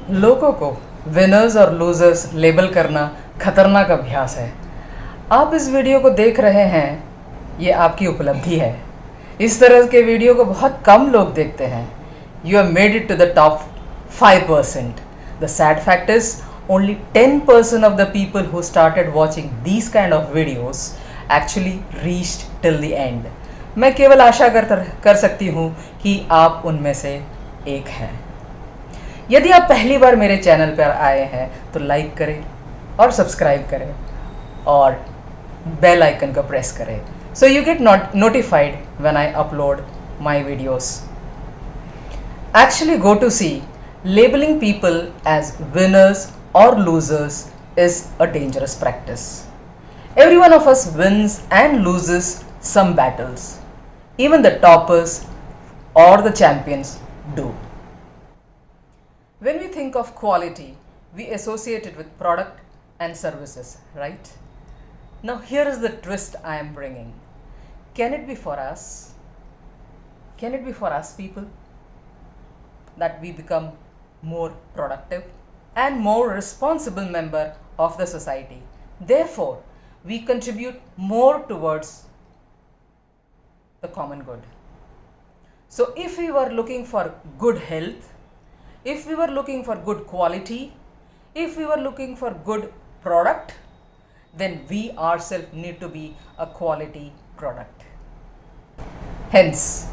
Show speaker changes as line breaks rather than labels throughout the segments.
लोगों को विनर्स और लूजर्स लेबल करना खतरनाक अभ्यास है। आप इस वीडियो को देख रहे हैं, ये आपकी उपलब्धि है। इस तरह के वीडियो को बहुत कम लोग देखते हैं। You have made it to the top 5%. The sad fact is only 10% of the people who started watching these kind of videos actually reached till the end. मैं केवल आशा कर सकती हूँ कि आप उनमें से एक हैं। यदि आप पहली बार मेरे चैनल पर आए हैं तो लाइक करें और सब्सक्राइब करें और बेल आइकन को प्रेस करें so you get notified when I upload my videos. Actually go to see, labeling people as winners or losers is a dangerous practice. Every one of us wins and loses some battles. Even the toppers or the champions do. When we think of quality, we associate it with product and services, right? Now here is the twist I am bringing. Can it be for us? Can it be for us people that we become more productive and more responsible member of the society? Therefore, we contribute more towards the common good. So if we were looking for good health, if we were looking for good quality, if we were looking for good product, then we ourselves need to be a quality product. Hence,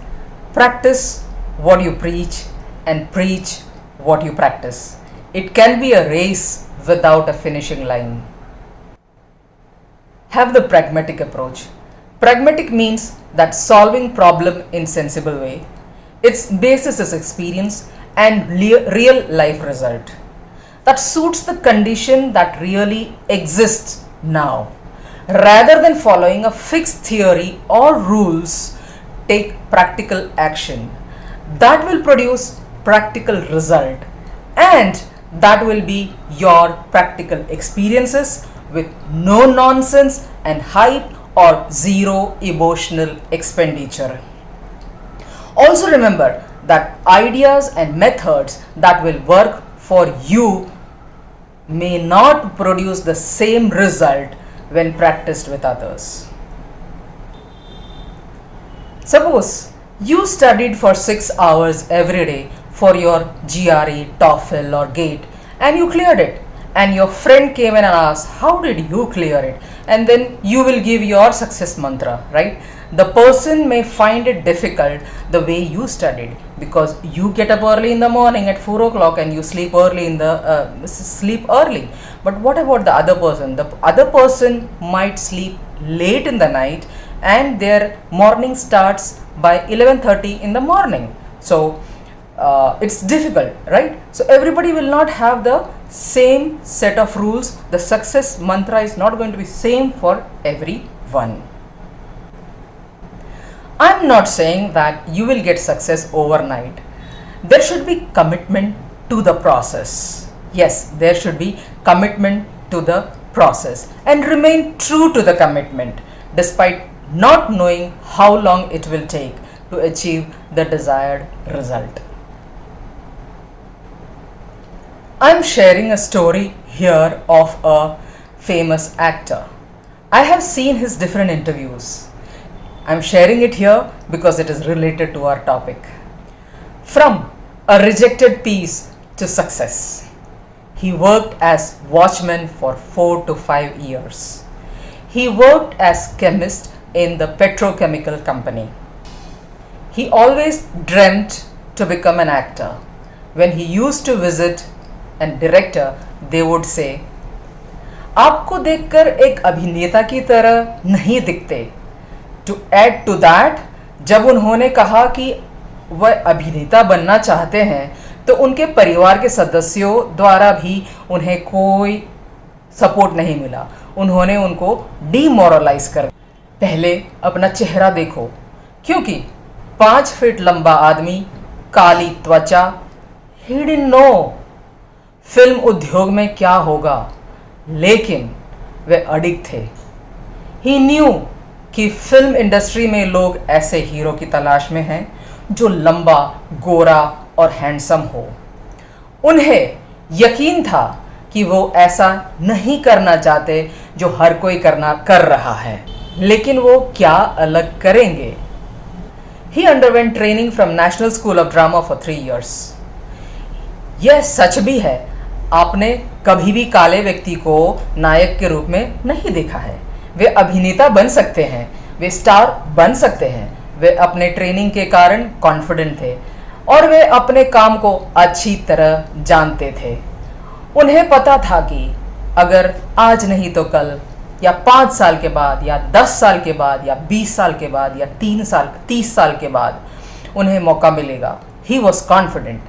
practice what you preach and preach what you practice. It can be a race without a finishing line. Have the pragmatic approach. Pragmatic means that solving problem in sensible way. Its basis is experience and real life result that suits the condition that really exists now. Rather than following a fixed theory or rules, take practical action that will produce practical result, and that will be your practical experiences with no nonsense and hype or zero emotional expenditure. Also remember that ideas and methods that will work for you may not produce the same result when practiced with others. Suppose you studied for 6 hours every day for your GRE, TOEFL or GATE and you cleared it, and your friend came in and asked, how did you clear it? And then you will give your success mantra, right? The person may find it difficult the way you studied because you get up early in the morning at 4 o'clock and you sleep early sleep early. But what about the other person? The other person might sleep late in the night and their morning starts by 11:30 in the morning. So it's difficult, right? So everybody will not have the same set of rules. The success mantra is not going to be same for everyone. I'm not saying that you will get success overnight. There should be commitment to the process. Yes, there should be commitment to the process and remain true to the commitment despite not knowing how long it will take to achieve the desired result. I'm sharing a story here of a famous actor. I have seen his different interviews. I'm sharing it here because it is related to our topic. From a rejected piece to success. He worked as watchman for 4 to 5 years. He worked as chemist in the petrochemical company. He always dreamt to become an actor. When he used to visit and director, they would say, आपको देखकर एक अभिनेता की तरह नहीं दिखते. To add to that, जब उन्होंने कहा कि वह अभिनेता बनना चाहते हैं तो उनके परिवार के सदस्यों द्वारा भी उन्हें कोई सपोर्ट नहीं मिला. उन्होंने उनको डिमोरलाइज कर. पहले अपना चेहरा देखो, क्योंकि 5 फीट लंबा आदमी, काली त्वचा, he didn't know फिल्म उद्योग में क्या होगा, लेकिन वे अडिग थे. He knew कि फिल्म इंडस्ट्री में लोग ऐसे हीरो की तलाश में हैं जो लंबा, गोरा और हैंडसम हो. उन्हें यकीन था कि वो ऐसा नहीं करना चाहते जो हर कोई कर रहा है, लेकिन वो क्या अलग करेंगे? He underwent training from National School of Drama for 3 years. यह सच भी है, आपने कभी भी काले व्यक्ति को नायक के रूप में नहीं देखा है। वे अभिनेता बन सकते हैं, वे स्टार बन सकते हैं, वे अपने ट्रेनिंग के कारण कॉन्फिडेंट थे और वे अपने काम को अच्छी तरह जानते थे। उन्हें पता था कि अगर आज नहीं तो कल, या 5 साल के बाद, या 10 साल के बाद, या 20 साल के बाद, या 30 साल के बाद उन्हें मौका मिलेगा। He was confident.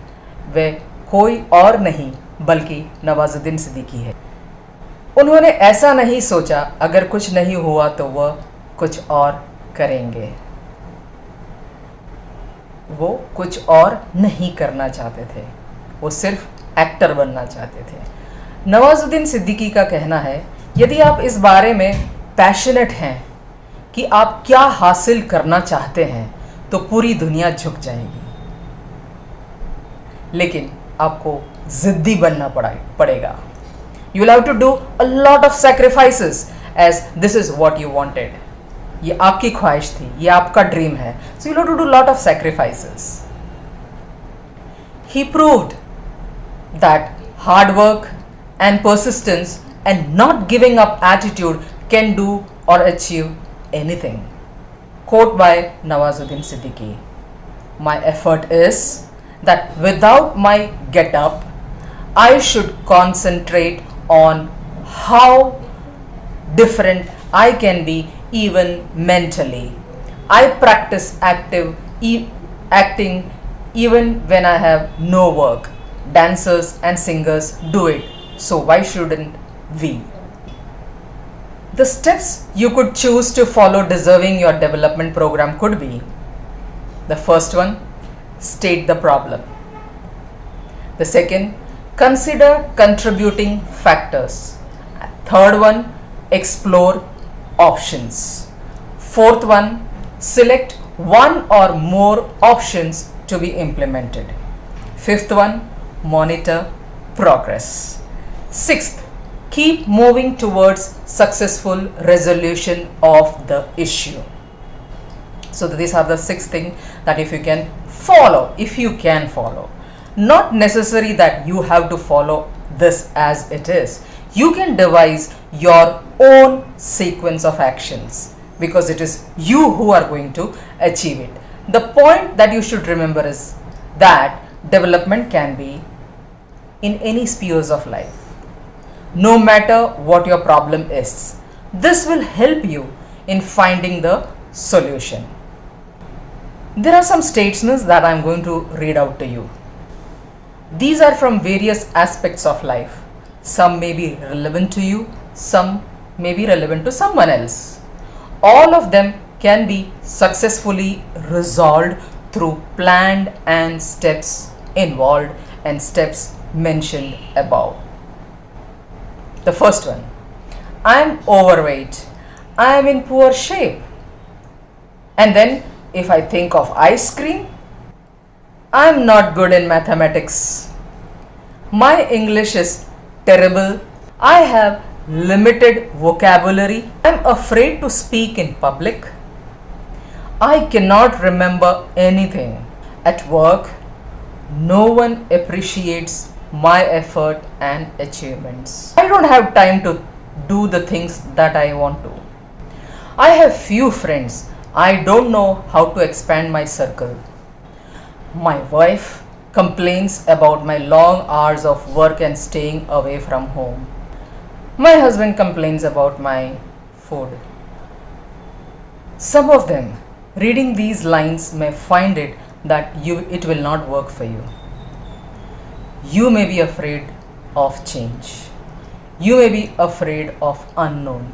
वे कोई और नहीं बल्कि नवाजुद्दीन सिद्दीकी है। उन्होंने ऐसा नहीं सोचा अगर कुछ नहीं हुआ तो वह कुछ और करेंगे। वो कुछ और नहीं करना चाहते थे, वो सिर्फ एक्टर बनना चाहते थे। नवाजुद्दीन सिद्दीकी का कहना है, यदि आप इस बारे में पैशनेट हैं कि आप क्या हासिल करना चाहते हैं तो पूरी दुनिया झुक जाएगी, लेकिन आपको जिद्दी बनना पड़ेगा। You will have to do a lot of sacrifices as this is what you wanted. ये आपकी ख्वाहिश थी, ये आपका ड्रीम है, so you have to do lot of sacrifices. He proved that hard work and persistence and not giving up attitude can do or achieve anything. Quote by Nawazuddin Siddiqui, my effort is that without my get up, I should concentrate on how different I can be even mentally. I practice acting even when I have no work. Dancers and singers do it. So why shouldn't we? The steps you could choose to follow deserving your development program could be: the first one, state the problem. The second, consider contributing factors. Third one, explore options. Fourth one, select one or more options to be implemented. Fifth one, monitor progress. Sixth, keep moving towards successful resolution of the issue. So these are the 6 things that if you can follow. Not necessary that you have to follow this as it is. You can devise your own sequence of actions because it is you who are going to achieve it. The point that you should remember is that development can be in any spheres of life. No matter what your problem is, this will help you in finding the solution. There are some statements that I am going to read out to you. These are from various aspects of life. Some may be relevant to you, some may be relevant to someone else. All of them can be successfully resolved through planned and steps involved and steps mentioned above. The first one, I am overweight, I am in poor shape. And then if I think of ice cream, I am not good in mathematics. My English is terrible. I have limited vocabulary. I am afraid to speak in public. I cannot remember anything. At work, no one appreciates my effort and achievements. I don't have time to do the things that I want to. I have few friends. I don't know how to expand my circle. My wife complains about my long hours of work and staying away from home. My husband complains about my food. Some of them, reading these lines, may find it will not work for you. You may be afraid of change. You may be afraid of unknown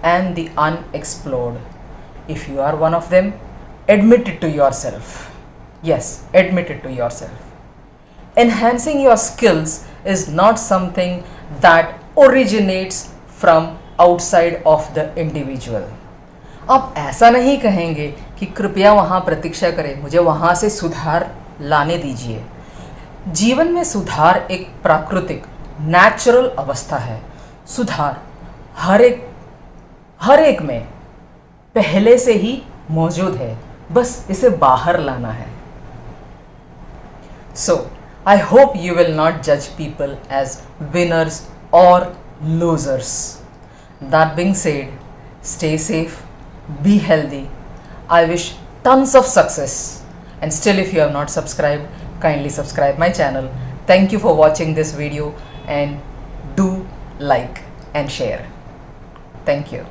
and the unexplored. If you are one of them, admit it to yourself. Yes, admit it to yourself. Enhancing your skills is not something that originates from outside of the individual. आप ऐसा नहीं कहेंगे कि कृपया वहाँ प्रतीक्षा करें, मुझे वहाँ से सुधार लाने दीजिए. जीवन में सुधार एक प्राकृतिक नेचुरल अवस्था है। सुधार हर एक में पहले से ही मौजूद है, बस इसे बाहर लाना है। So, I hope you will not judge people as winners or losers. That being said, stay safe, be healthy. I wish tons of success. And still, if you have not subscribed, kindly subscribe my channel. Thank you for watching this video and do like and share. Thank you.